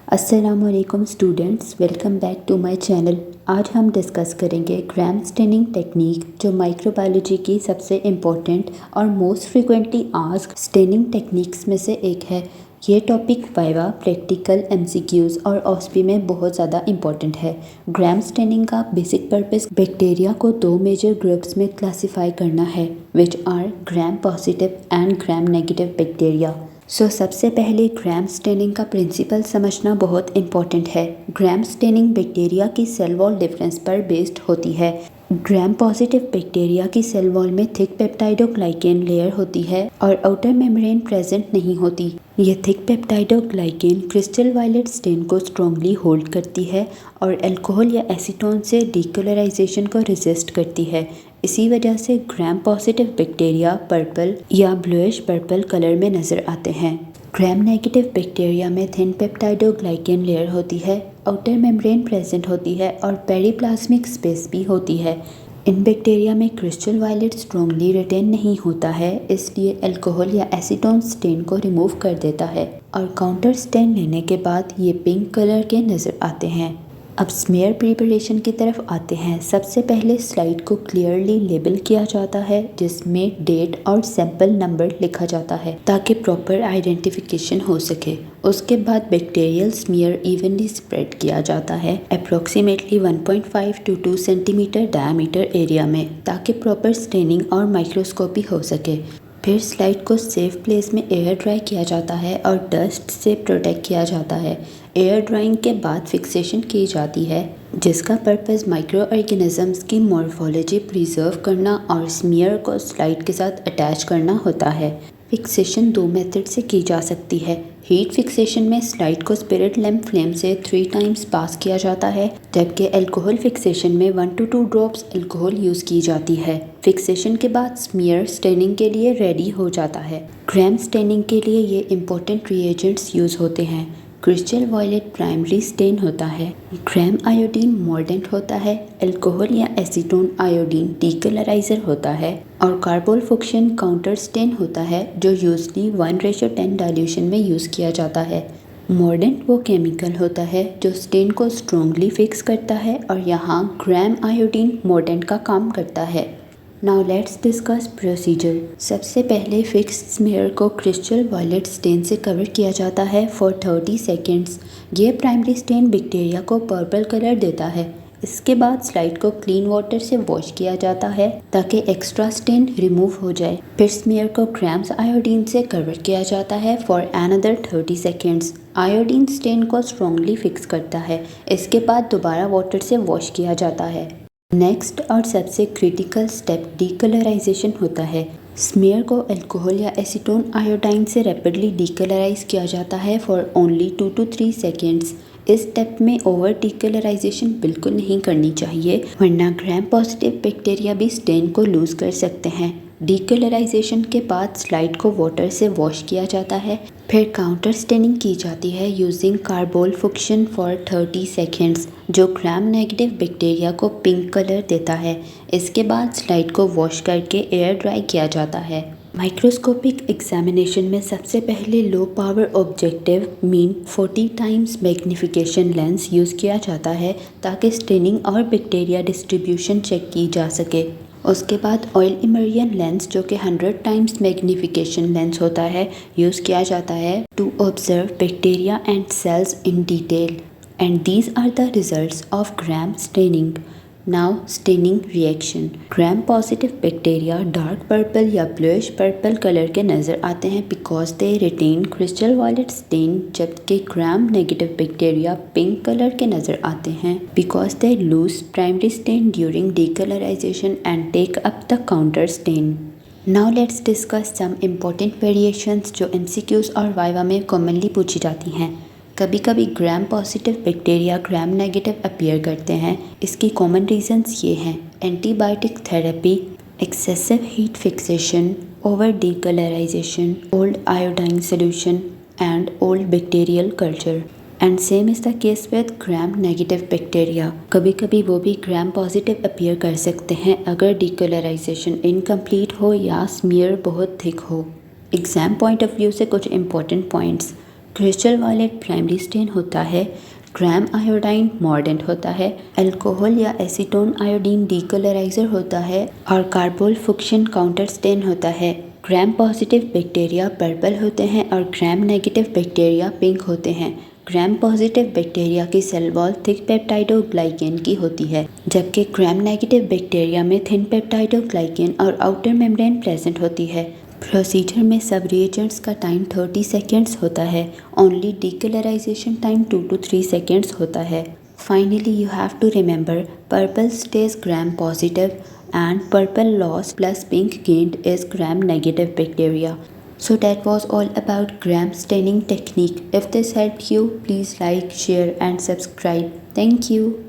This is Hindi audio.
अस्सलामुअलैकुम students, welcome back to my channel. आज हम डिस्कस करेंगे ग्राम स्टेनिंग टेक्निक, जो माइक्रोबायोलॉजी की सबसे इम्पोर्टेंट और most frequently asked staining techniques में से एक है। ये टॉपिक वाइवा, प्रैक्टिकल, एमसीक्यूज़ और ऑस्पी में बहुत ज़्यादा इम्पोर्टेंट है। ग्राम स्टेनिंग का बेसिक पर्पस बैक्टीरिया को दो मेजर ग्रुप्स में क्लासीफाई करना है, which are Gram positive and Gram negative bacteria. सबसे पहले ग्राम स्टेनिंग का प्रिंसिपल समझना बहुत इम्पॉर्टेंट है। ग्राम स्टेनिंग बैक्टीरिया की सेल वॉल डिफरेंस पर बेस्ड होती है। ग्राम पॉजिटिव बैक्टीरिया की सेल वॉल में थिक पेप्टाइडोग्लाइकेन लेयर होती है और आउटर मेम्ब्रेन प्रेजेंट नहीं होती। ये thick peptidoglycan crystal violet stain को स्ट्रांगली होल्ड करती है और अल्कोहल या एसीटोन से डीकलराइजेशन को रेजिस्ट करती है। इसी वजह से ग्राम पॉजिटिव बैक्टीरिया पर्पल या ब्लूइश पर्पल कलर में नज़र आते हैं। ग्राम नेगेटिव बैक्टीरिया में थिन पेप्टाइडोग्लाइकेन लेयर होती है, आउटर मेम्ब्रेन प्रेजेंट होती है और पेरिप्लाज्मिक स्पेस भी होती है। इन बैक्टीरिया में क्रिस्टल वायलेट स्ट्रांगली रिटेन नहीं होता है, इसलिए अल्कोहल या एसीटोन स्टेन को रिमूव कर देता है और काउंटर स्टेन लेने के बाद ये पिंक कलर के नज़र आते हैं। अब स्मेयर प्रिपरेशन की तरफ आते हैं। सबसे पहले स्लाइड को क्लियरली लेबल किया जाता है, जिसमें डेट और सैंपल नंबर लिखा जाता है ताकि प्रॉपर आइडेंटिफिकेशन हो सके। उसके बाद बैक्टीरियल स्मेयर इवनली स्प्रेड किया जाता है approximately 1.5 to 2 centimetre diameter area में, ताकि प्रॉपर स्टेनिंग और माइक्रोस्कोपी हो सके। फिर स्लाइड को सेफ प्लेस में एयर ड्राई किया जाता है और डस्ट से प्रोटेक्ट किया जाता है। एयर ड्राइंग के बाद फिक्सेशन की जाती है, जिसका पर्पस माइक्रो ऑर्गेनिजम्स की मॉर्फोलॉजी प्रिजर्व करना और स्मीयर को स्लाइड के साथ अटैच करना होता है। फिक्सेशन दो मेथड से की जा सकती है। हीट फिक्सेशन में स्लाइड को स्पिरिट लैम्प फ्लेम से 3 टाइम्स पास किया जाता है, जबकि अल्कोहल फिक्सेशन में 1 to 2 ड्रॉप्स अल्कोहल यूज़ की जाती है। फिक्सेशन के बाद स्मीयर स्टेनिंग के लिए रेडी हो जाता है। ग्राम स्टेनिंग के लिए ये इम्पोर्टेंट रिएजेंट्स यूज़ होते हैं। क्रिस्टल वायलेट प्राइमरी स्टेन होता है, ग्राम आयोडीन मॉर्डेंट होता है, अल्कोहल या एसीटोन आयोडीन डीकलराइजर होता है और कार्बोल्फोक्शन काउंटर स्टेन होता है, जो यूजली 1:10 डाइल्यूशन में यूज़ किया जाता है। मॉर्डेंट वो केमिकल होता है जो स्टेन को स्ट्रांगली फिक्स करता है और यहाँ ग्राम आयोडीन मॉर्डेंट का काम करता है। Now let's discuss procedure. सबसे पहले फिक्स स्मेयर को क्रिस्टल वायलेट स्टेन से कवर किया जाता है फॉर 30 सेकेंड्स। ये प्राइमरी स्टेन बैक्टीरिया को पर्पल कलर देता है। इसके बाद स्लाइड को क्लीन वाटर से वॉश किया जाता है ताकि एक्स्ट्रा स्टेन रिमूव हो जाए। फिर स्मेयर को ग्राम्स आयोडीन से कवर किया जाता है for another 30 seconds. Iodine stain को स्ट्रांगली फिक्स करता है। इसके बाद दोबारा वाटर से वॉश किया जाता है। नेक्स्ट और सबसे क्रिटिकल स्टेप डीकलराइजेशन होता है। स्मेयर को अल्कोहल या एसीटोन आयोडाइन से रैपिडली डीकलराइज किया जाता है फॉर ओनली 2 to 3 सेकेंड्स। इस स्टेप में ओवर डीकलराइजेशन बिल्कुल नहीं करनी चाहिए, वरना ग्राम पॉजिटिव बैक्टीरिया भी स्टेन को लूज कर सकते हैं। डीकलराइजेशन के बाद स्लाइड को वाटर से वॉश किया जाता है। फिर काउंटर स्टेनिंग की जाती है यूजिंग कार्बोल्फोक्शन फॉर 30 सेकेंड्स, जो ग्राम नेगेटिव बैक्टीरिया को पिंक कलर देता है। इसके बाद स्लाइड को वॉश करके एयर ड्राई किया जाता है। माइक्रोस्कोपिक एग्जामिनेशन में सबसे पहले low power objective mean 40 times magnification lens use किया जाता है, ताकि स्टेनिंग और बैक्टीरिया डिस्ट्रीब्यूशन चेक की जा सके। उसके बाद ऑयल इमर्जन लेंस, जो कि 100 टाइम्स मैग्नीफिकेशन लेंस होता है, यूज़ किया जाता है to observe bacteria and cells in detail. And these are the results of Gram staining. Now staining reaction. Gram positive bacteria dark purple या ब्लूइश पर्पल कलर के नज़र आते हैं because they retain crystal violet stain, जबकि Gram negative bacteria pink colour के नज़र आते हैं because they lose primary stain during decolourisation and take up the counter stain. Now let's discuss some important variations जो MCQs और वाइवा में कॉमनली पूछी जाती हैं। कभी कभी ग्राम positive bacteria gram negative appear करते हैं। इसकी कॉमन रीजंस ये हैं: antibiotic therapy, excessive heat fixation, over decolourisation, old iodine solution and old bacterial culture. And same is the case with gram negative bacteria. कभी कभी वो भी ग्राम पॉजिटिव अपीयर कर सकते हैं अगर डीकलराइजेशन इनकम्प्लीट हो या स्मीयर बहुत थिक हो। एग्ज़ाम पॉइंट ऑफ व्यू से कुछ important points. Crystal violet primary stain होता है, ग्राम आयोडाइन मॉर्डेंट होता है, अल्कोहल या एसीटोन आयोडीन डीकलराइजर होता है और कार्बोल फुक्शन काउंटर स्टेन होता है। ग्राम पॉजिटिव बैक्टीरिया पर्पल होते हैं और ग्राम नेगेटिव बैक्टीरिया पिंक होते हैं। ग्राम पॉजिटिव बैक्टीरिया की सेल वॉल थिक पेप्टाइडोग्लाइकेन की होती है, जबकि ग्राम नेगेटिव बैक्टीरिया में थिन पेप्टाइडोग्लाइकेन और आउटर मेम्ब्रेन प्रेजेंट होती है। प्रोसीजर में सब रिएजेंट्स का टाइम 30 सेकेंड्स होता है। Only decolourisation time 2 to 3 seconds होता है। Finally you have to remember purple stage Gram positive and purple loss plus pink gained is gram negative bacteria. So that was all about gram staining technique. If this helped you, please like, share and subscribe. Thank you.